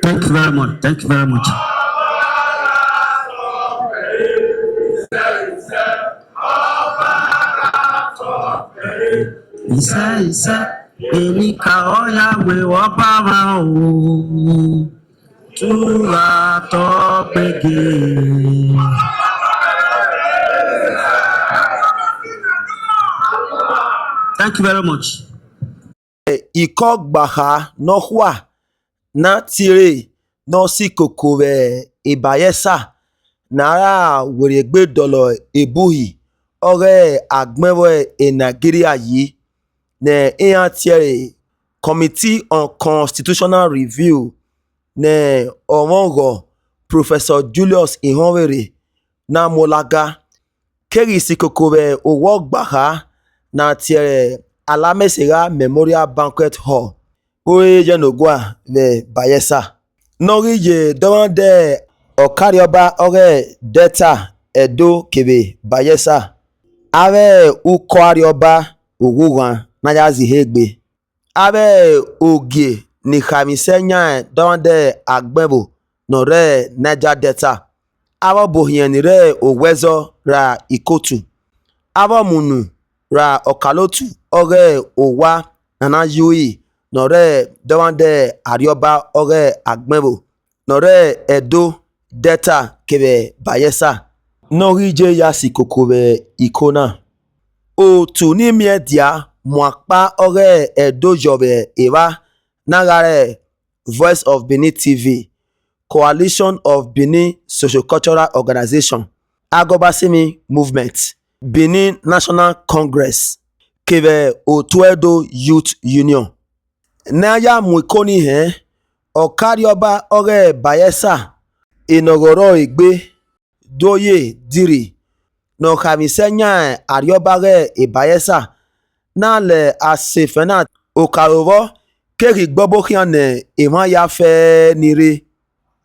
Thank you very much. Thank you very much. Isa èmi ka ọ̀yà wé ọba máa wò túra tọ́ gbẹ̀gẹ̀. Thank you very much. Iko gbaha no hwa na tire no si kokore Bayelsa nara weregbe dolo ebuhi ore agbenwe Nigeria yi ne eyan tiere Committee on Constitutional Review ne omongo Professor Julius Ihonwere na molaga keri si kokore owo gbaha na tiere Alamesera Memorial Banquet Hall oye jenogwa ve Bayelsa norije dawande okarioba ore Delta Edo kebe Bayelsa are ukoarioba ogugan nayazi hegbe are ogie ni khamisenya dawande agbebo nore Niger Delta abo bohien re owezo ra ikotu abo munu ra okalotu ore owa nana yui nore dawande arioba ore agbebo nore Edo Delta kebe Bayelsa norije ya sikokore ikona otu ni miedia mwakpa ore Edo jobe ewa nagare Voice of Benin TV Coalition of Benin Socio-cultural Organization Agobasimi Movement Benin National Congress kebe otu Edo Youth Union naya mwikoni he okarioba ore Bayelsa inogoro igbe doye diri no khamisenya ariobare Bayelsa na le asefena okarowo keri gbobo khiane eman ya fe nire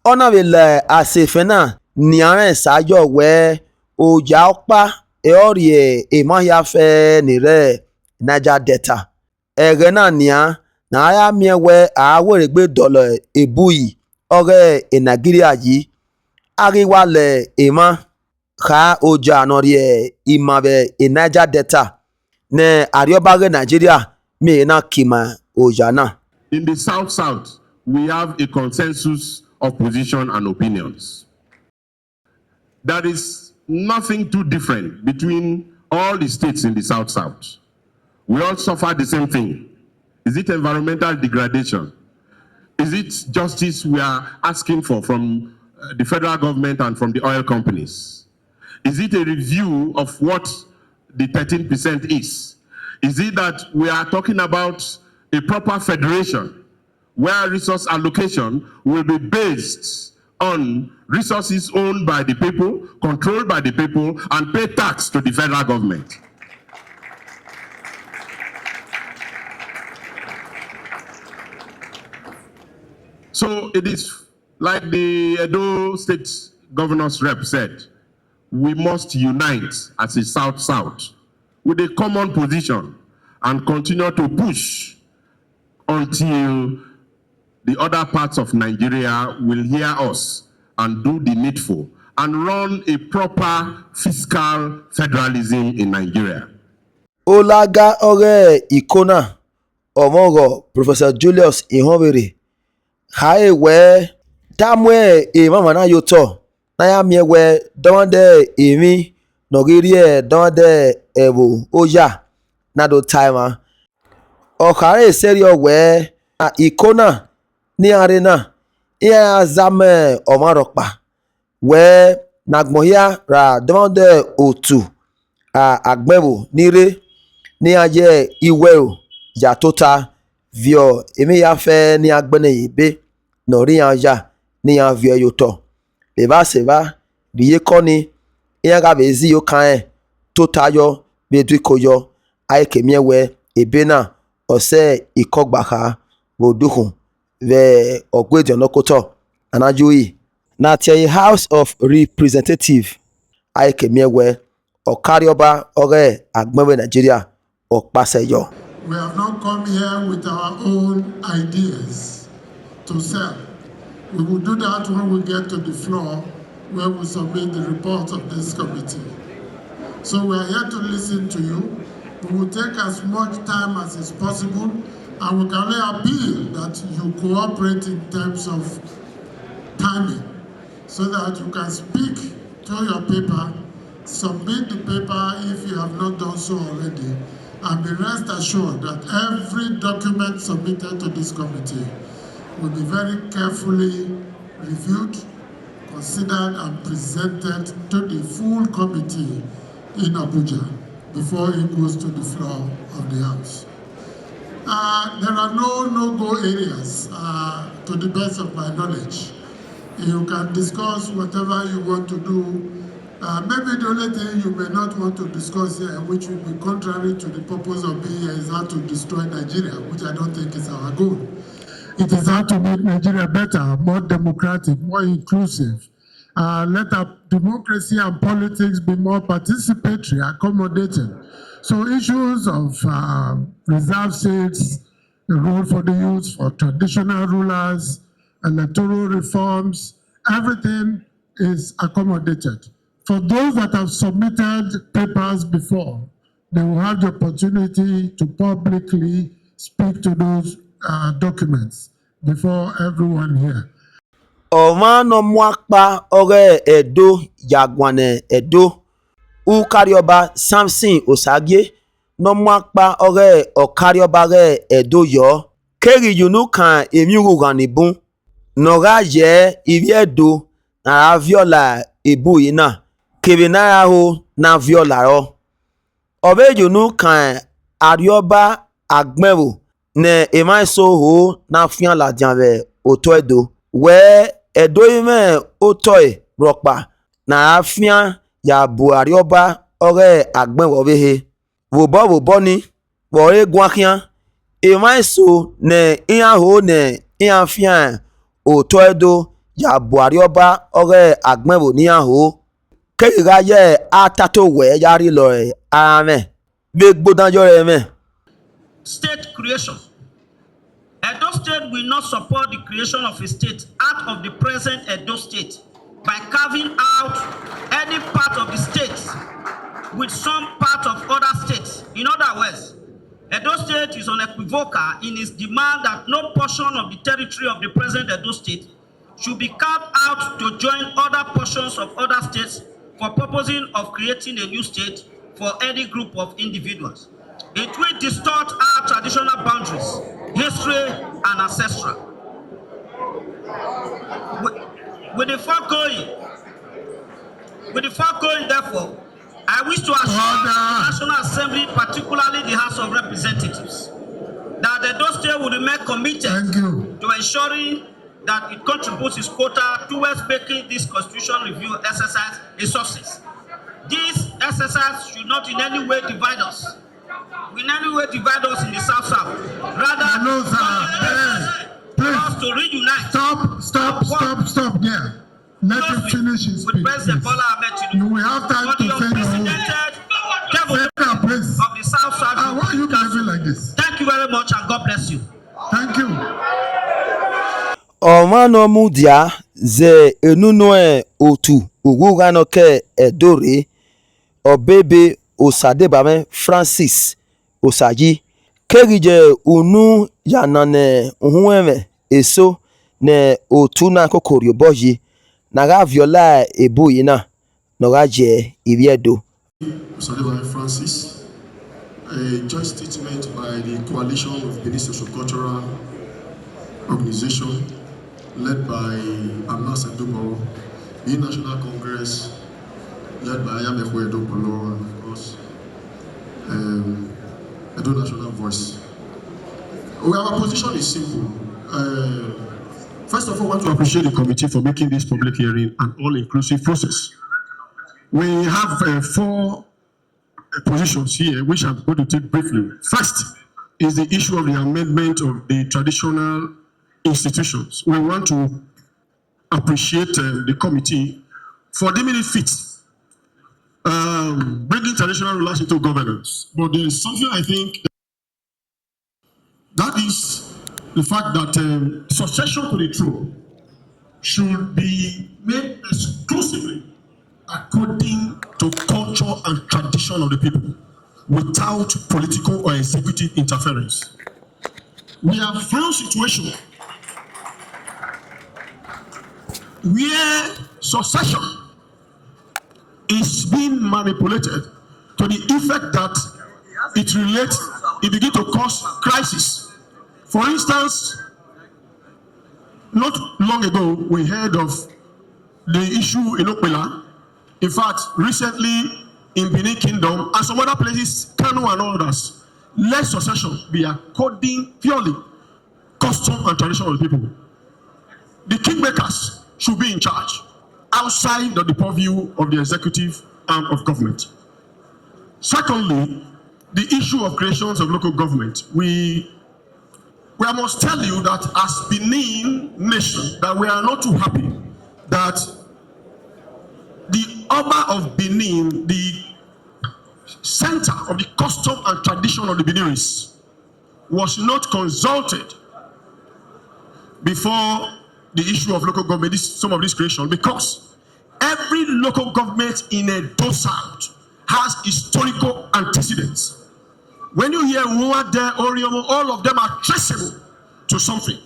ona le asefena ni aren sayo we oja opa eorie eman ya fe nire Niger Delta egena nia na ya miewe aweregbe dolo ebuyi ore Nigeria yi ariwa le eman kha oja norie imabe Niger Delta ne ariobare Nigeria me na kima oja na. In the South, we have a consensus of position and opinions. There is nothing too different between all the states in the South. We all suffer the same thing. Is it environmental degradation? Is it justice we are asking for from the federal government and from the oil companies? Is it a review of what the 13% is? Is it that we are talking about a proper federation where resource allocation will be based on resources owned by the people, controlled by the people, and pay tax to the federal government? So it is like the Edo State Governor's rep said, we must unite as a South with a common position and continue to push until the other parts of Nigeria will hear us and do the needful and run a proper fiscal federalism in Nigeria. Olaga ore ikona omogo Professor Julius Ihonwere hae we damwe mama na yoto na ya miewe dawande emi nogirie dawande ebu oja na do timer okare serio we ikona ni arena ya zame omarokpa we nagmohia ra dawande otu agbebo nire ni aje iwero ya tota vio emi ya fe ni agbene ibe nori anja ni ya vio yoto beba seba biye koni iya ga bezi yo kan tota yo bedu koyo aike miewe ebena ose ikogbaha boduhun ve ogweje nokoto anajuyi na tie House of Representative aike miewe okarioba ore agbenwe Nigeria opaseyo We have not come here with our own ideas to sell. We will do that when we get to the floor where we submit the report of this committee. So we are here to listen to you. We will take as much time as is possible, and we can only appeal that you cooperate in terms of timing so that you can speak to your paper, submit the paper if you have not done so already, and be rest assured that every document submitted to this committee will be very carefully reviewed, considered, and presented to the full committee in Abuja before it goes to the floor of the House. There are no-go areas, to the best of my knowledge. You can discuss whatever you want to do. Maybe the only thing you may not want to discuss here, which will be contrary to the purpose of being here, is how to destroy Nigeria, which I don't think is our goal. It is how to make Nigeria better, more democratic, more inclusive. Let our democracy and politics be more participatory, accommodating. So issues of reserve seats, the role for the youth, for traditional rulers, electoral reforms, everything is accommodated. For those that have submitted papers before, they will have the opportunity to publicly speak to those documents before everyone here. Ọ̀mánà Mwakpa ọ̀rẹ́ Ẹ̀dó Yàgwànẹ̀ Ẹ̀dó Ukarioba Samson Osagie nọ Mwakpa ọ̀rẹ́ Ọ̀karioba rẹ̀ Ẹ̀dó yọ. Keri yunu kan emiruganibun nọ̀ra yẹ ibi Ẹ̀dó nara viola ebu yìí náà kebe nara ho na viola rọ. Ọ̀bẹ yunu kan Arioba Agbẹ̀rò ne emaiso ho na fian ladianvẹ òtọ́ Ẹ̀dó. Wẹ́ Ẹ̀dó yìí òtọ́ rọ̀pà nara fian yàbò Arioba ọ̀rẹ́ Agbẹ̀rò bẹ́ẹ̀. Wòbọ̀ ni wọ̀ọ́rẹ́ guakian emaiso ne ìhàn ho ne ìhàn fian òtọ́ Ẹ̀dó yàbò Arioba ọ̀rẹ́ Agbẹ̀rò níhàn ho. Kẹ́kìrá yẹ àtàtò wẹ̀ yára lọ rẹ̀ ara mẹ́ gbé gbódánjọ́ rẹ̀ mẹ́. State creation. Edo State will not support the creation of a state out of the present Edo State by carving out any part of the state with some part of other states. In other words, Edo State is unequivocal in its demand that no portion of the territory of the present Edo State should be carved out to join other portions of other states for purposes of creating a new state for any group of individuals. It will distort our traditional boundaries, history, and ancestral. With the foregoing, therefore, I wish to assure the National Assembly, particularly the House of Representatives, that the Edo State will remain committed to ensuring that it contributes its quota towards making this constitutional review exercise a success. This exercise should not in any way divide us. In any way divide us in the South-South. Rather, Please, us to reunite. Stop there. Let him finish his speech. With President Bola Ahmed Tinubu. You will have time to say your own. Of the South-South. Why are you behaving like this? Thank you very much and God bless you. Thank you. Ọ̀mánà Mudia ze enunue otu uguganoke Edore Obebe Osadebame Francis Osayi kerije unu yanane uhueme eso ne otu na kokorio boji naga viola ebu yina noga je Ibiedo. Osadebame Francis, a joint statement by the coalition of Benin Socio-cultural organization led by Amnas Eduboro, the National Congress led by Ayamekwe Edopolo, and of course, Edo National Voice. Our position is simple. First of all, I want to appreciate the committee for making this public hearing an all-inclusive process. We have 4 positions here, which I'm going to take briefly. First is the issue of the amendment of the traditional institutions. We want to appreciate the committee for deeming it fit, bringing traditional rulers into governance. But there is something I think That is the fact that succession to the throne should be made exclusively according to culture and tradition of the people, without political or executive interference. We have found situations where succession is being manipulated to the effect that it begins to cause crisis. For instance, not long ago, we heard of the issue in Okpela. In fact, recently in Benin Kingdom and some other places, Kano and others, let succession be according purely custom and tradition of the people. The kingmakers should be in charge outside of the purview of the executive arm of government. Secondly, the issue of creations of local government. I must tell you that as Benin nation, that we are not too happy that the Oba of Benin, the center of the custom and tradition of the Beninese, was not consulted before the issue of local government, some of this creation, because every local government in Edo South has historical antecedents. When you hear Nwade, Oriomo, all of them are traceable to something.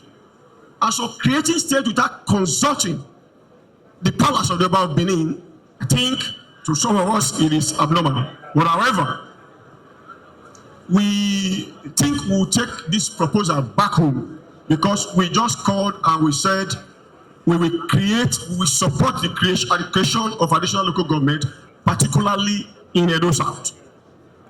And so creating state without consulting the powers of the Oba of Benin, I think to some of us it is abnormal. But however, we think we'll take this proposal back home, because we just called and we said we will support the creation of additional local government, particularly in Edo South,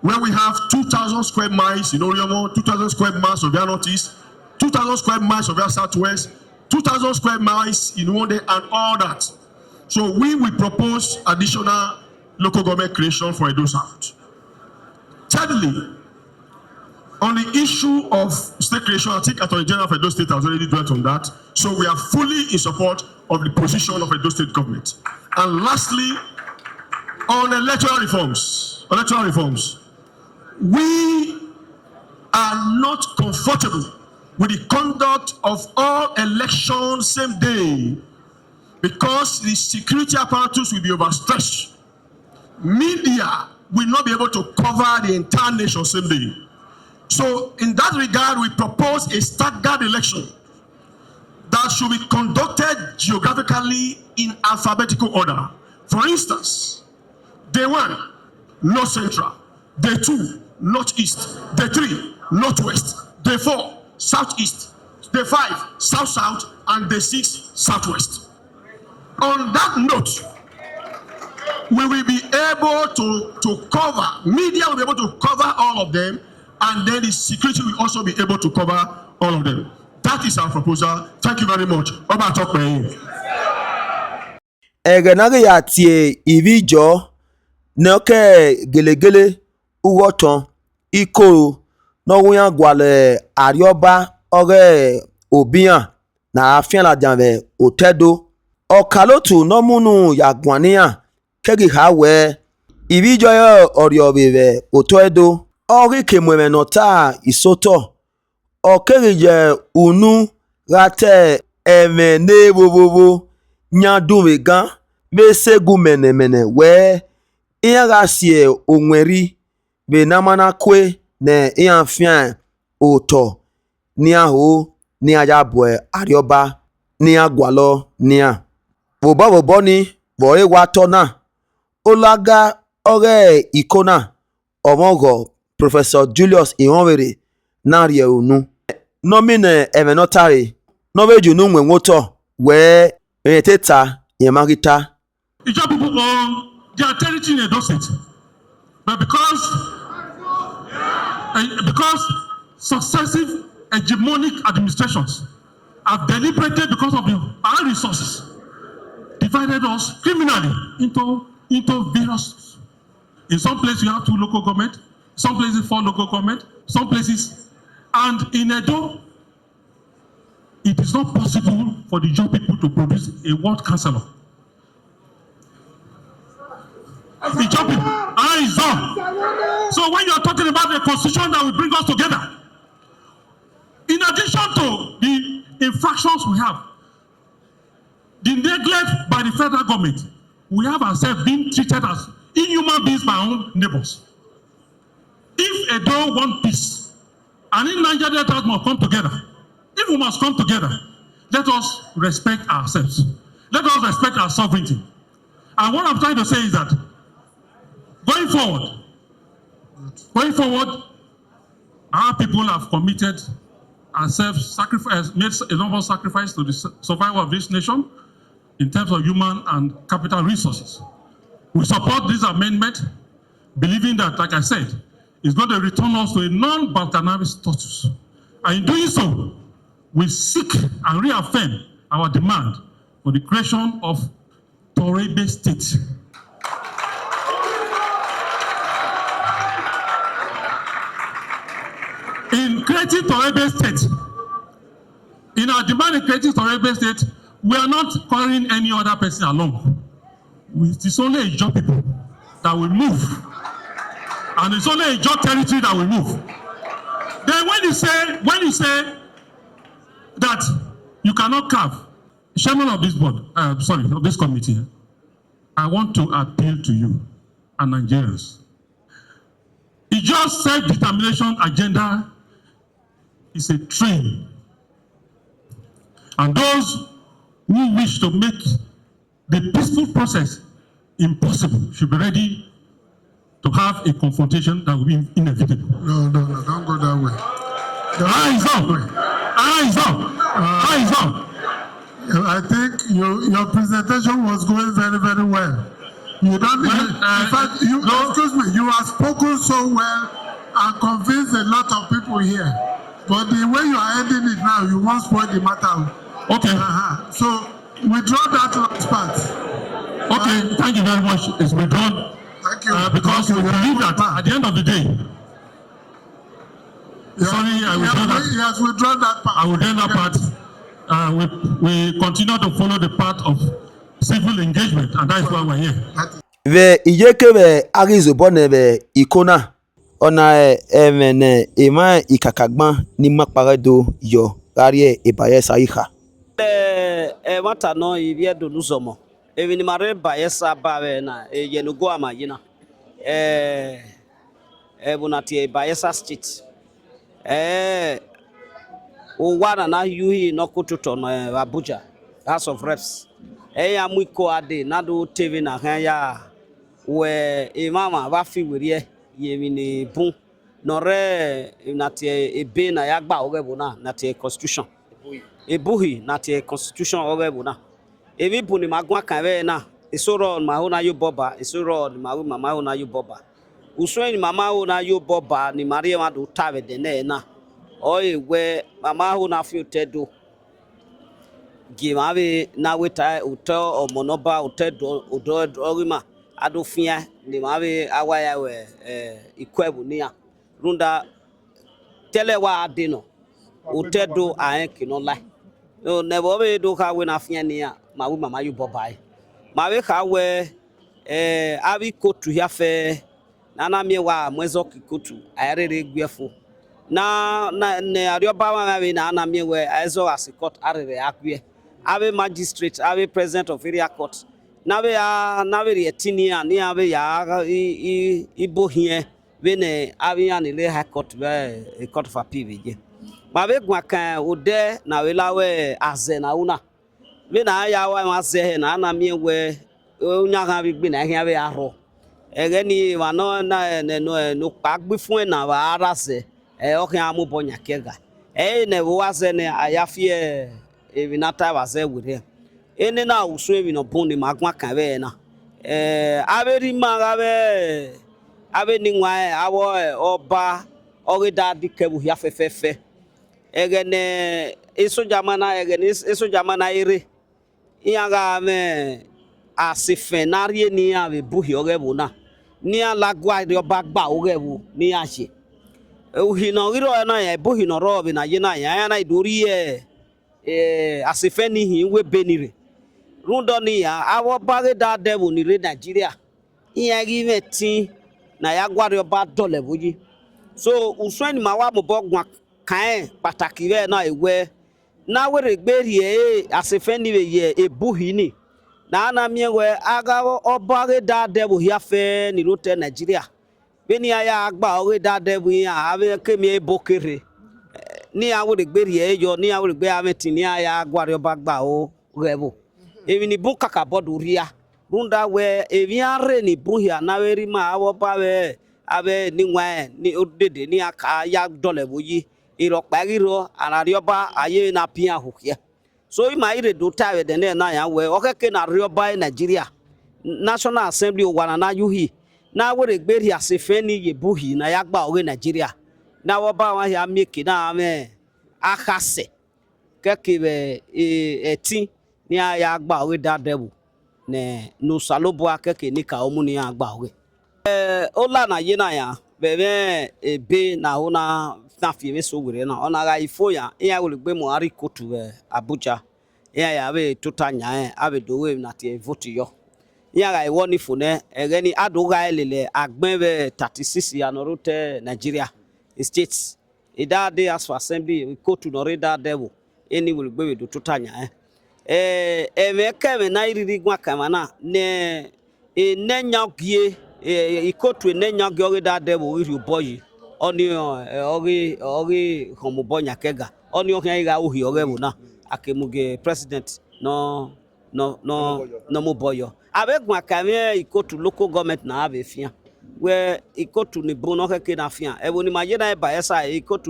where we have 2,000 square miles in Oriomo, 2,000 square miles of Via Northeast, 2,000 square miles of Via Southwest, 2,000 square miles in Wonde, and all that. So we will propose additional local government creation for Edo South. Thirdly, on the issue of state creation, I think Attorney General of Edo State has already dwelt on that. So we are fully in support of the position of Edo State government. And lastly, on electoral reforms, we are not comfortable with the conduct of all elections same day, because the security apparatus will be overstretched. Media will not be able to cover the entire nation same day. So in that regard, we propose a staggered election that should be conducted geographically in alphabetical order. For instance, day 1, North Central. Day 2, Northeast. Day 3, Northwest. Day 4, Southeast. Day 5, South-South. And day 6, Southwest. On that note, we will be able to cover, media will be able to cover all of them, and then the security will also be able to cover all of them. That is our proposal. Thank you very much. Oba talk by you. Egenage ya tie ibijo noke gelegele uwoton ikoro n'owuyan gwale arioba ore obiyan na afian la janve otedo okalotu nomunu yagwaniyan kegi hawe ibijo yo oriobebe otoedo ori kemweme nota isoto okerije unu rate eme nebobobo nyadume gan besegu menemene we iyaga onweri be namana kwe ne iyanfian oto ni aho ni ajabwe arioba ni agwalo ni a bobo ni boye watona olaga ore ikona omogo Professor Julius Ihonwere narie unu nomine emenotari nobeju nu nwenwoto we eteta yemagita. Ijaw people own their territory in Edo State, but because successive hegemonic administrations have deliberated, because of our resources, divided us criminally into various. In some places you have 2 local government, some places 4 local government, some places, and in Edo, it is not possible for the Ijaw people to produce a ward councillor. The Ijaw people are Ijaw. So when you are talking about the constitution that will bring us together, to the infractions we have, the neglect by the federal government, we have ourselves being treated as inhuman beings by our own neighbors. If Edo want peace, and if Nigeria Delta must come together, if we must come together, let us respect ourselves. Let us respect our sovereignty. And what I'm trying to say is that going forward, our people have committed ourselves, made a lot of sacrifice to the survival of this nation in terms of human and capital resources. We support this amendment, believing that, like I said, it's going to return us to a non-Balkanized status. And in doing so, we seek and reaffirm our demand for the creation of Torebe State. In creating Torebe State, in our demand in creating Torebe State, we are not calling any other person along. It is only a job people that will move. And it's only a job territory that will move. Then when you say that you cannot carve, chairman of this board, of this committee, I want to appeal to you and Nigerians. It's just self-determination agenda is a train. And those who wish to make the peaceful process impossible should be ready to have a confrontation that will be inevitable. No, don't go that way. Eyes up! Eyes up! Eyes up! I think your presentation was going very, very well. You don't. In fact, excuse me. You have spoken so well and convinced a lot of people here. But the way you are ending it now, you won't spoil the matter. Okay. So withdraw that last part. Okay. Thank you very much. It's withdrawn. Thank you. Because we believe that at the end of the day. Sorry, I withdraw that. He has withdrawn that part. I will end that part. We continue to follow the path of civil engagement, and that is why we're here. Ve ijeke ve arizobone ve ikona ona emene ema ikakagban ni maparedo yo rarie e Bayelsa iha. Mata no ivie do nuzomo. Evi ni mare Bayelsa bawe na yenugo amayina. Bunati Bayelsa state. Uwana na yuhi no kututo no Abuja House of Reps. Amwiko ade na do TV na hanya we imama wafi wirie yemini bun nore nati ebe na yagba ogebo na ti constitution ebuhi na ti constitution ogebo na ebi bu ni magwa kan we na isoro ma ho na yo boba isoro ni mama ho na yo boba uso ni mama ho na yo boba ni marie ma do tawe de na we mama ho na fi tedo gimawe na weta uto omonoba utedo odo orima adofia ni mawe awaya we ikwebu nia runda telewa adino utedo aenki no lai no nebo be do ka we na afia nia mawe mama yu bobai mawe ka we abi kotu ya fe na mie wa mwezo kikotu ayarere egwefo na ne arioba wa we na mie we azo asikot arere akwe ave magistrate ave president of area court nabe retinia ni ave ya ibo here bene ave ya ni le high court be court of appeal je ma be gwa kan ode na we lawe aze na una be na ya wa aze na mi we onya kan bi gbe na hin ave aro ege ni wa no na no pa gbe fun na wa arase o kan amubo nya kega ne wo aze ne ayafie evi nata waze wure ene na usu evi no boni magwa kan be na aberi magabe abeni nwa awo oba orida dikebu ya fefefe egene eso jamana ere iyaga me asifenarie ni ave buhi ogebu na ni alagwa ri oba gba ogebu ni ase uhi no iro na ya buhi no ro bi na ye na ya na idori asifeni hi we benire rundo ni ya awo bare da debu ni re Nigeria iya gi meti na ya gware oba dole boji so usweni ma wa mo bogwa kan pàtàkì rẹ̀ náà ìwẹ́ náà wẹ̀rẹ̀ gbẹ̀rì ẹ̀ àṣefẹ́ ni yẹ ebuhi ni náà náà miẹ̀wẹ̀ aga ọba rẹ̀ dáadẹ́ bò yà fẹ́ nílò tẹ Nàìjíríà bẹ́ẹ̀ ni àyà àgbà ọ̀rẹ́ dáadẹ́ bò yà àbẹ̀ kémi ẹ̀ bọ́ kéré ní àwọn ìgbèrè ẹ̀ yọ ní àwọn ìgbèrè àmẹ́tì ní àyà àgbàrẹ̀ ọba gbà ó rẹ̀ bò èmi ní bún kàkà bọ́dù ríà bunda wẹ̀ èmi àárẹ̀ ní bún yà náà wẹ̀ rí mà àwọ̀ bá wẹ̀ abẹ́ níwọ̀n ẹ̀ ní òdèdè ní àkà yà dọ̀lẹ̀ wò yí ìrọ̀pẹ́ rírọ̀ àràríọ́bá ayé náà pín àhùkìá so ìmọ̀ ayé dò tá ẹ̀ dẹ̀nẹ̀ náà yà wẹ̀ ọ̀kẹ́kẹ́ náà ríọ́bá ẹ̀ Nàìjíríà National Assembly wà náà yuhi náà wẹ̀ gbèrè àṣefẹ́ ní yẹ̀bùhì náà yà gbà ọ̀rẹ́ Nàìjíríà náà wọ́n bá wọn yà mìkì náà mẹ́ àkàsẹ̀ kẹ́kẹ́ bẹ̀ ẹ̀tí ní àyà àgbà ọ̀rẹ́ dáadẹ́wò nẹ̀ nùsàlóbùà kẹ́kẹ́ ní ká ọmú ní àgbà ọ̀rẹ́. Ó lànà yé náà yà bẹ̀rẹ̀ ebe náà ó náà fi èmi sọ̀wéré náà ọ̀nà àrà ìfọ̀ yà ìyá wọlé gbé mọ̀ àrí kóòtù Abuja ìyá yà abẹ́ tó ta nyà ẹ̀ abẹ́ dòwé náà tiẹ̀ vote yọ ìyá yà ìwọ ní fònẹ́ ẹ̀rẹ́ ní àdóga ẹ̀ lélẹ̀ àgbẹ̀ bẹ̀ 36 yà nọ̀rọ̀ tẹ̀ Nàìjíríà states ìdáadé as for assembly kóòtù nọ̀rọ̀ ìdáadé wò ẹni wọlé gbé wèdò tó ta nyà ẹ̀ ẹ̀mẹ̀ kẹ́mẹ̀ náà ìrírí gbọ́n kẹ́mẹ̀ náà nẹ̀ ẹ̀nẹ́nyàgìẹ́ ìkóòtù ẹ̀nẹ́nyàgìẹ́ ọ̀rẹ́ dáadé wò ìrì bọ́ yìí ọ̀nì ọ̀rẹ́ ọ̀mùbọ̀ nyàkẹ́gà ọ̀nì ọ̀hìn ayé òhì ọ̀rẹ́ wò náà àkèmùgè president nọ́mùbọ̀yọ̀ abẹ́gun àkàmẹ́ ìkóòtù local government náà abẹ́ fìyàn wẹ́ ìkóòtù nìbó náà kẹ́kẹ́ náà fìyàn ẹ̀wọ̀n ni màá yé náà Bayelsa ìkóòtù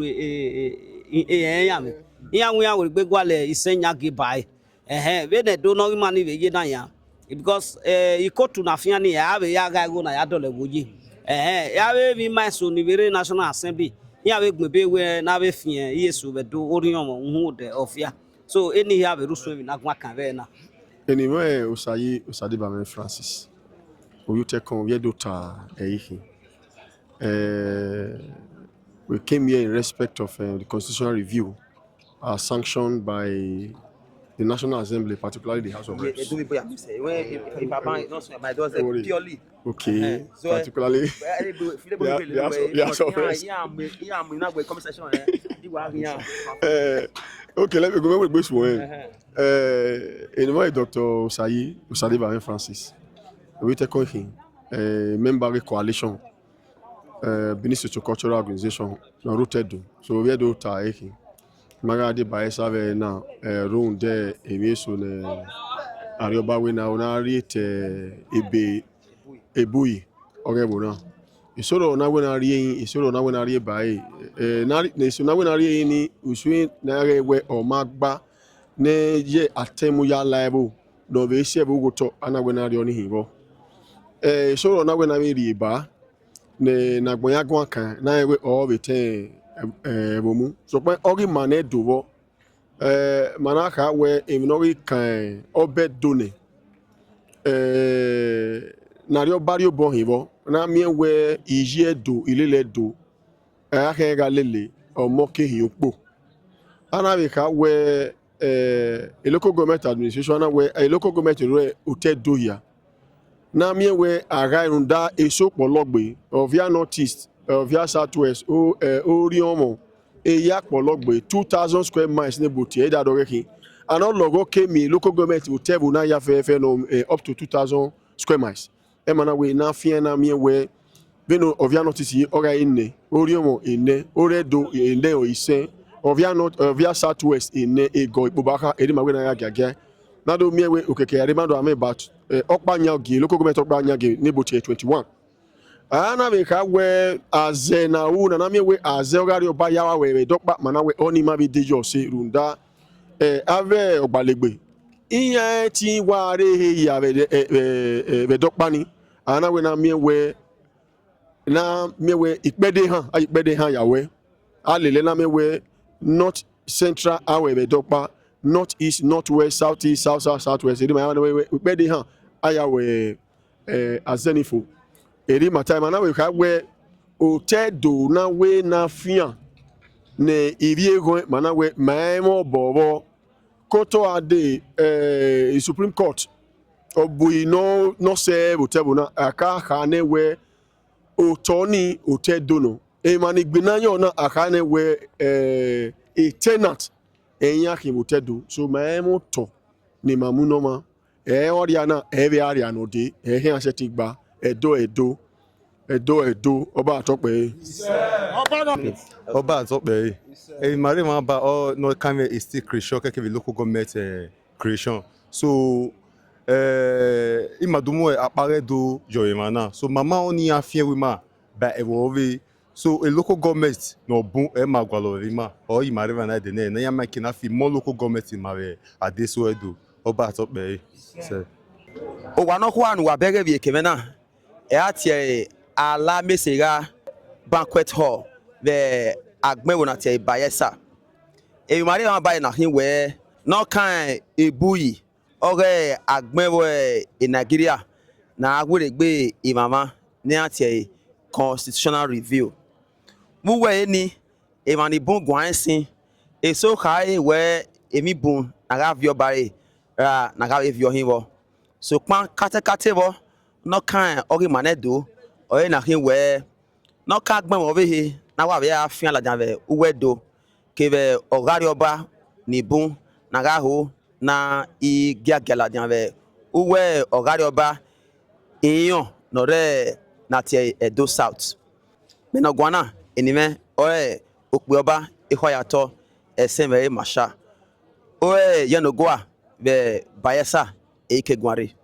ẹ̀yàmẹ́ ìyàwó gbégbó alẹ̀ ìsẹ́nyàgì báyìí bẹ́ẹ̀ dẹ̀ dóná ìmọ̀ ní ìwé yé náà yà because ìkóòtù náà fìyàn ni yà abẹ́ yà gà ẹ̀wọ̀n náà yà dọ̀lẹ̀ wòye yàwé mi máa sọ níbẹ̀rẹ̀ National Assembly yàwé gbẹ̀bẹ̀ wẹ̀ n'abẹ́ fìyàn iye sọ bẹ̀ do orí ọmọ ohun dẹ̀ ọ̀fíà so ẹni yàwé rúṣọ mi n'agbọn kan bẹ́ẹ̀ náà. Anyway, Osadibame Francis, Oyutekon Yedota Eihi. We came here in respect of the constitutional review sanctioned by the National Assembly, particularly the House of Reps. Okay, particularly the House of Reps. Okay, let me go with this one. Anyway, Dr. Osadibame Francis, we take on him, member of the coalition, Benin Socio-cultural organization, rooted. So we are doing that. Magadi Bayelsa ve na round de emeso ne arioba we na onariete ebui orebo na isoro na we na rie isoro na we na rie bai na isoro na we na rie ni usui na rewe o magba ne ye atemu ya laibo do be se bu goto ana we na rie oni hibo isoro na we na rie ba ne na gbonya gwan kan na we o be ten bomu so pe ori mane dowo manaka we eminori kan obe done na rio bario bon hibo na mi we ije do ilele do ake ga lele omo ke hin opo ana we ka we a local government administration na we a local government re hotel do ya na mi we ara irunda eso pologbe of ya northeast via southwest Oriomo eya pologbe 2000 square miles nebuti eda doreki and all logo came local government hotel na ya fe no up to 2000 square miles e mana we na fie na mi we beno ovia notice ora inne Oriomo inne oredo inne o isen via southwest inne ego ibubaka eri ma we na ya gaga na do mi we okeke eri ma do am about okpanya ogi local government okpanya ogi nebuti 21 ana be ka we aze na wu na mi we aze ogari oba yawa we dokpa mana we oni ma bi dejo se runda ave ogbalegbe iyan ti wa re he ya be dokpa ni ana we na mi we ipede han yawe alele na mi we north central awe be dokpa north east north west south east south west edi ma we ipede han ayawe azenifo eri matai mana we ka we hotel do na we na fian ne iri ego mana we maimo bobo koto ade Supreme Court obu no se hotel na aka ne we otoni hotel do no mani gbinanyo na akane we a tenant enya kimutedo so maemo to ni mamunoma ori na ebe area no de he asetigba edo ọba atọpẹ. ọba atọpẹ mari ma ba all no kame is still creation keke be local government creation so imadumo apare do joyemana so mama oni afie we ma ba ewowe so a local government no bun ma gwalo ma o imari na de na ya ma kina fi more local government ma be adeso edo ọba atọpẹ se o wa no kwa nu wa bege bi ekemena e atie ala mesera banquet hall the agmewo na tie Bayelsa e mari ma ba na hin we no kan ebuyi ore agmewo Nigeria na agweregbe imama ni atie constitutional review mu we ni e mani bon gwansin e so kai we emi bon na ga vio bare ra na ga vio hin wo so pan kate bo no kan ori manedo oye na hin we no ka gbon wo be na wa be afin alajan be uwedo ke be ogari oba ni bun na ga ho na I giagala jan be uwe ogari oba eyan no re na tie Edo South me no gwana enime oye okpe oba ihoyato esen be masha oye yenogoa be Bayelsa ekegware